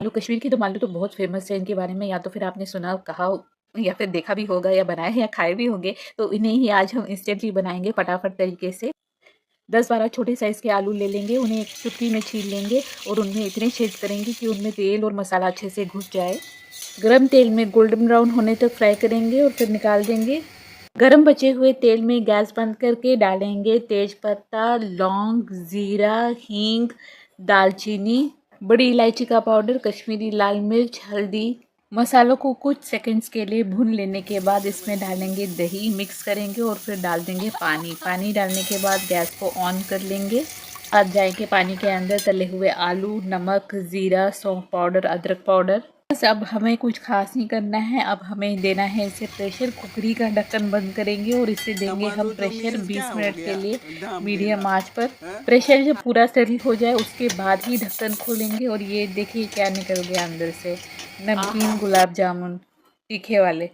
आलू कश्मीर की दम आलू तो बहुत फ़ेमस है इनके बारे में, या तो फिर आपने सुना कहा या फिर देखा भी होगा या बनाए या खाए भी होंगे। तो इन्हें ही आज हम इंस्टेंटली बनाएँगे फटाफट तरीके से। 10-12 छोटे साइज़ के आलू ले लेंगे, उन्हें एक चुटकी में छील लेंगे और उनमें इतने छेद करेंगे कि उनमें तेल और मसाला अच्छे से घुस जाए। गरम तेल में गोल्डन ब्राउन होने तक फ्राई करेंगे और फिर निकाल देंगे। गरम बचे हुए तेल में गैस बंद करके डालेंगे तेजपत्ता, लौंग, ज़ीरा, हींग, दालचीनी, बड़ी इलायची का पाउडर, कश्मीरी लाल मिर्च, हल्दी। मसालों को कुछ सेकंड्स के लिए भून लेने के बाद इसमें डालेंगे दही, मिक्स करेंगे और फिर डाल देंगे पानी। पानी डालने के बाद गैस को ऑन कर लेंगे। अब जाएंगे पानी के अंदर तले हुए आलू, नमक, ज़ीरा, सौंफ पाउडर, अदरक पाउडर। बस अब हमें कुछ खास नहीं करना है, अब हमें देना है इसे प्रेशर। कुकरी का ढक्कन बंद करेंगे और इसे देंगे हम प्रेशर 20 मिनट के लिए मीडियम आंच पर। प्रेशर जब पूरा सेटल हो जाए उसके बाद ही ढक्कन खोलेंगे और ये देखिए क्या निकल गया अंदर से, नमकीन गुलाब जामुन तीखे वाले।